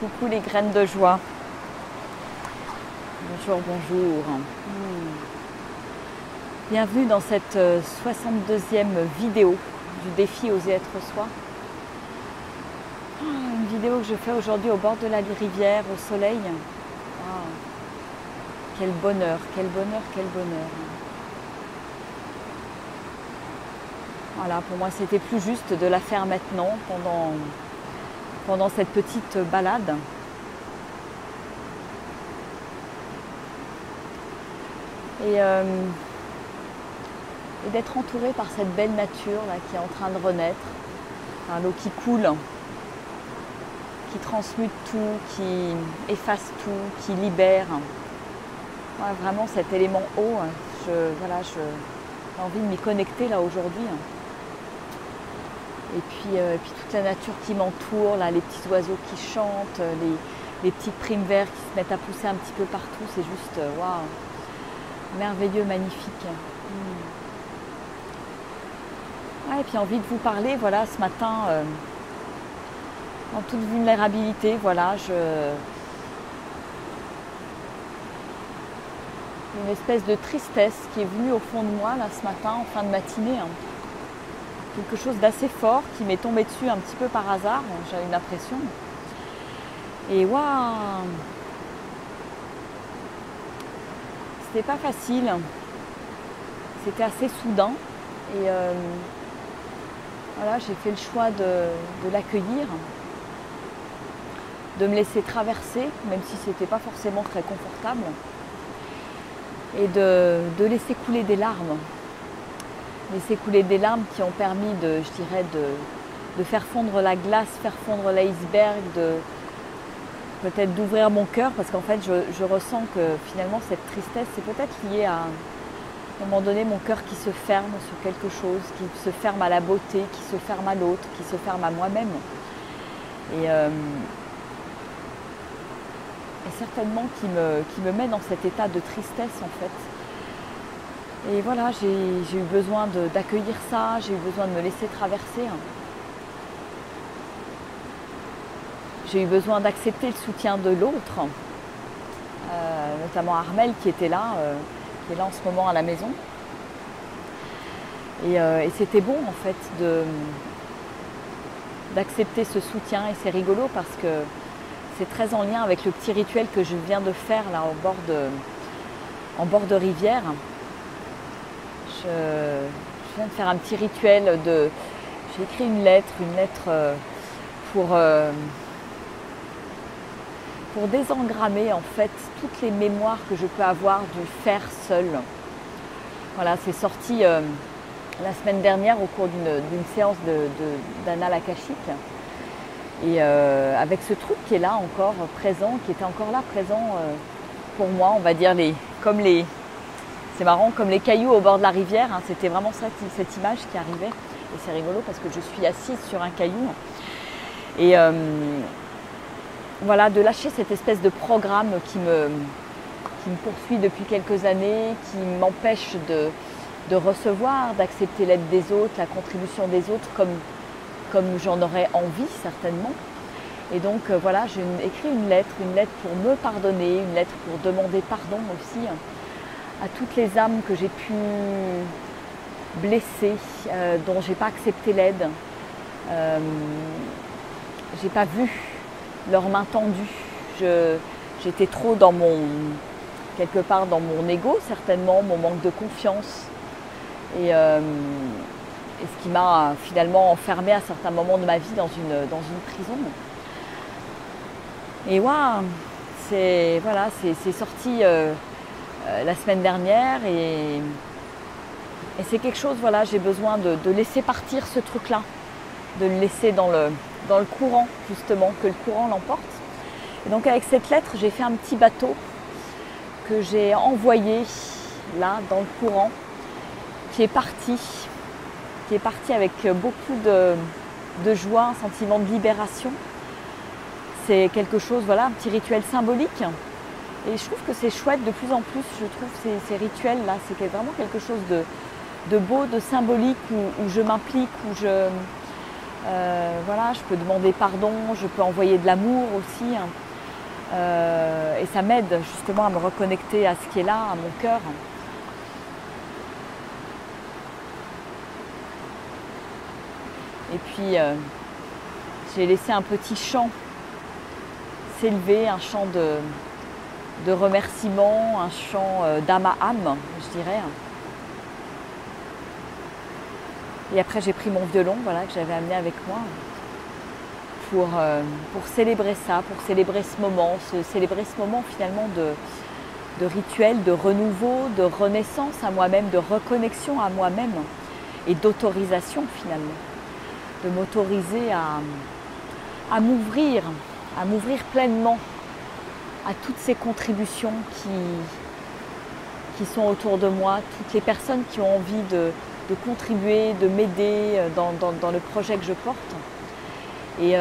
Coucou les graines de joie. Bonjour, bonjour. Bienvenue dans cette 62e vidéo du défi Oser être soi. Une vidéo que je fais aujourd'hui au bord de la rivière, au soleil. Wow. Quel bonheur, quel bonheur, quel bonheur. Voilà, pour moi c'était plus juste de la faire maintenant pendant cette petite balade. Et d'être entourée par cette belle nature là, qui est en train de renaître, par l'eau qui coule, qui transmute tout, qui efface tout, qui libère. Ouais, vraiment cet élément eau, j'ai envie de m'y connecter là aujourd'hui. Et puis toute la nature qui m'entoure, là, les petits oiseaux qui chantent, les petites primes verts qui se mettent à pousser un petit peu partout, c'est juste waouh, merveilleux, magnifique. Ouais, et puis envie de vous parler, voilà, ce matin, en toute vulnérabilité, voilà, une espèce de tristesse qui est venue au fond de moi là ce matin, en fin de matinée. Quelque chose d'assez fort qui m'est tombé dessus un petit peu par hasard, j'ai eu l'impression. Et waouh, c'était pas facile, c'était assez soudain. Et voilà, j'ai fait le choix de l'accueillir, de me laisser traverser, même si c'était pas forcément très confortable, et de laisser couler des larmes. Laisser couler des larmes qui ont permis de faire fondre la glace, faire fondre l'iceberg, peut-être d'ouvrir mon cœur, parce qu'en fait je ressens que finalement cette tristesse c'est peut-être lié à un moment donné mon cœur qui se ferme sur quelque chose, qui se ferme à la beauté, qui se ferme à l'autre, qui se ferme à moi-même. Et certainement qui me met dans cet état de tristesse en fait. Et voilà, j'ai eu besoin d'accueillir ça, j'ai eu besoin de me laisser traverser. J'ai eu besoin d'accepter le soutien de l'autre, notamment Armel qui était là, qui est là en ce moment à la maison. Et c'était bon en fait d'accepter ce soutien, et c'est rigolo parce que c'est très en lien avec le petit rituel que je viens de faire là en bord de rivière. Je viens de faire un petit rituel j'ai écrit une lettre pour désengrammer en fait toutes les mémoires que je peux avoir du faire seul. Voilà, c'est sorti la semaine dernière au cours d'une séance d'Anal Akashique. Et avec ce truc qui est là encore présent, qui était encore là présent pour moi, on va dire c'est marrant, comme les cailloux au bord de la rivière, hein, c'était vraiment ça, cette image qui arrivait. Et c'est rigolo parce que je suis assise sur un caillou. Et voilà, de lâcher cette espèce de programme qui me poursuit depuis quelques années, qui m'empêche de recevoir, d'accepter l'aide des autres, la contribution des autres comme j'en aurais envie certainement. Et donc voilà, j'ai écrit une lettre pour me pardonner, une lettre pour demander pardon aussi à toutes les âmes que j'ai pu blesser, dont j'ai pas accepté l'aide. J'ai pas vu leurs mains tendues. J'étais trop quelque part dans mon ego certainement, mon manque de confiance. Et ce qui m'a finalement enfermée à certains moments de ma vie dans une prison. Et waouh, c'est sorti la semaine dernière et c'est quelque chose, voilà, j'ai besoin de laisser partir ce truc-là, de le laisser dans le courant justement, que le courant l'emporte. Et donc avec cette lettre, j'ai fait un petit bateau que j'ai envoyé là dans le courant, qui est parti avec beaucoup de joie, un sentiment de libération. C'est quelque chose, voilà, un petit rituel symbolique. Et je trouve que c'est chouette de plus en plus, je trouve ces rituels-là, c'est vraiment quelque chose de beau, de symbolique, où je m'implique, où Voilà, je peux demander pardon, je peux envoyer de l'amour aussi. Hein. Et ça m'aide justement à me reconnecter à ce qui est là, à mon cœur. Et puis, j'ai laissé un petit chant s'élever, un chant de remerciement, un chant d'âme à âme, je dirais. Et après, j'ai pris mon violon, voilà, que j'avais amené avec moi, pour célébrer ça, pour célébrer ce moment, célébrer ce moment finalement de rituel, de renouveau, de renaissance à moi-même, de reconnexion à moi-même et d'autorisation finalement. De m'autoriser à m'ouvrir pleinement à toutes ces contributions qui sont autour de moi, toutes les personnes qui ont envie de contribuer, de m'aider dans le projet que je porte. Et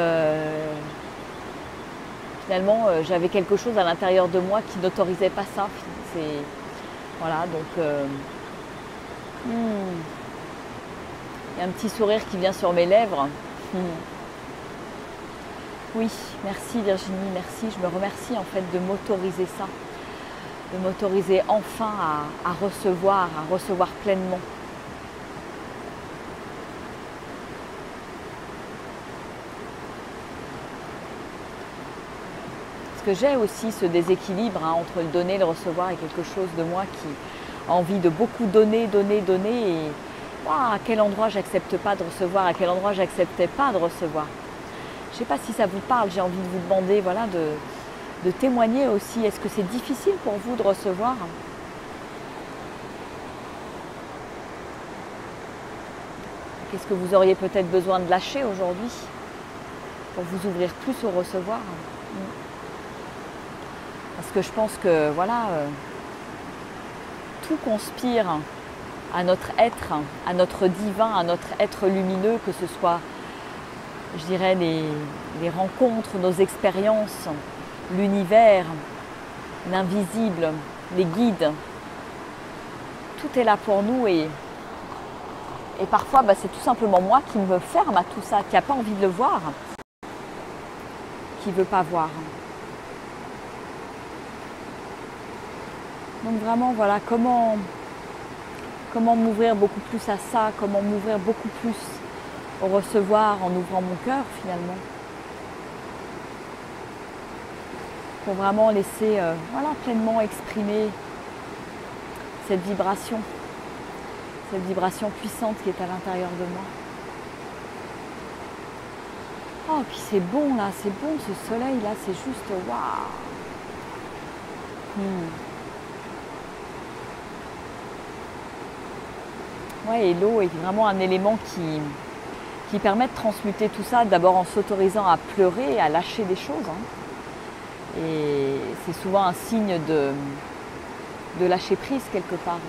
finalement, j'avais quelque chose à l'intérieur de moi qui n'autorisait pas ça. Voilà, donc il y a un petit sourire qui vient sur mes lèvres. Oui, merci Virginie, merci. Je me remercie en fait de m'autoriser ça, de m'autoriser enfin à recevoir pleinement. Parce que j'ai aussi ce déséquilibre entre le donner et le recevoir et quelque chose de moi qui a envie de beaucoup donner et à quel endroit j'accepte pas de recevoir, à quel endroit j'acceptais pas de recevoir. Je ne sais pas si ça vous parle, j'ai envie de vous demander voilà, de témoigner aussi. Est-ce que c'est difficile pour vous de recevoir ? Qu'est-ce que vous auriez peut-être besoin de lâcher aujourd'hui pour vous ouvrir plus au recevoir ? Parce que je pense que voilà, tout conspire à notre être, à notre divin, à notre être lumineux, que ce soit, je dirais, les rencontres, nos expériences, l'univers, l'invisible, les guides. Tout est là pour nous et parfois c'est tout simplement moi qui me ferme à tout ça, qui n'a pas envie de le voir, qui ne veut pas voir. Donc vraiment, voilà, comment m'ouvrir beaucoup plus à ça, comment m'ouvrir beaucoup plus au recevoir en ouvrant mon cœur finalement. Pour vraiment laisser pleinement exprimer cette vibration puissante qui est à l'intérieur de moi. Oh, puis c'est bon là, c'est bon ce soleil là, c'est juste waouh. Ouais, et l'eau est vraiment un élément qui permet de transmuter tout ça, d'abord en s'autorisant à pleurer, à lâcher des choses. Hein. Et c'est souvent un signe de lâcher prise quelque part.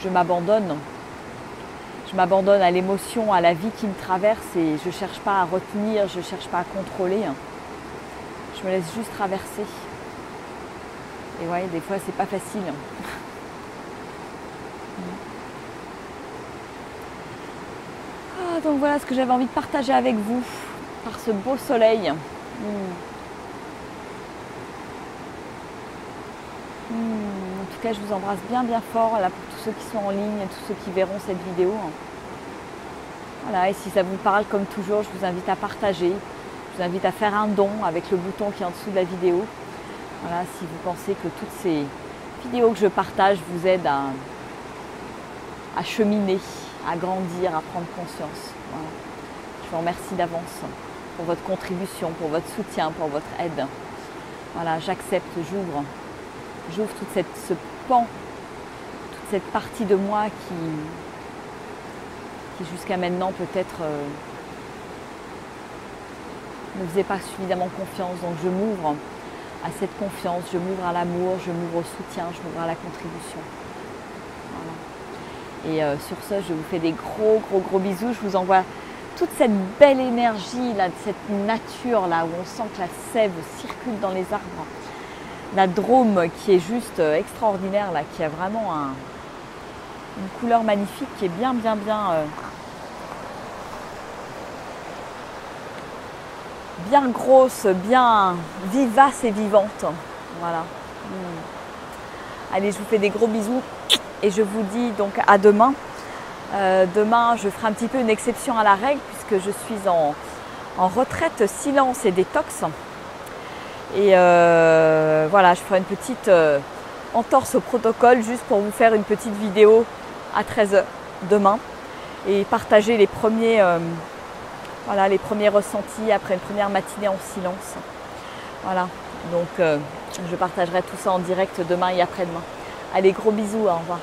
Je m'abandonne à l'émotion, à la vie qui me traverse et je ne cherche pas à retenir, je ne cherche pas à contrôler. Je me laisse juste traverser. Et ouais, des fois c'est pas facile. Donc voilà ce que j'avais envie de partager avec vous par ce beau soleil. En tout cas, je vous embrasse bien fort là, pour tous ceux qui sont en ligne et tous ceux qui verront cette vidéo. Voilà, et si ça vous parle, comme toujours, je vous invite à partager. Je vous invite à faire un don avec le bouton qui est en dessous de la vidéo. Voilà, si vous pensez que toutes ces vidéos que je partage vous aident à cheminer, à grandir, à prendre conscience. Voilà. Je vous remercie d'avance pour votre contribution, pour votre soutien, pour votre aide. Voilà, j'accepte, j'ouvre ce pan, toute cette partie de moi qui jusqu'à maintenant peut-être ne faisait pas suffisamment confiance. Donc je m'ouvre à cette confiance, je m'ouvre à l'amour, je m'ouvre au soutien, je m'ouvre à la contribution. Voilà. Et sur ce, je vous fais des gros bisous. Je vous envoie toute cette belle énergie là, de cette nature là où on sent que la sève circule dans les arbres. La Drôme qui est juste extraordinaire là, qui a vraiment une couleur magnifique, qui est bien bien grosse, bien vivace et vivante. Voilà. Allez, je vous fais des gros bisous et je vous dis donc à demain. Demain, je ferai un petit peu une exception à la règle puisque je suis en retraite silence et détox. Et voilà, je ferai une petite entorse au protocole juste pour vous faire une petite vidéo à 13 h demain et partager les premiers, voilà, les premiers ressentis après une première matinée en silence. Voilà, donc je partagerai tout ça en direct demain et après-demain. Allez, gros bisous, au revoir.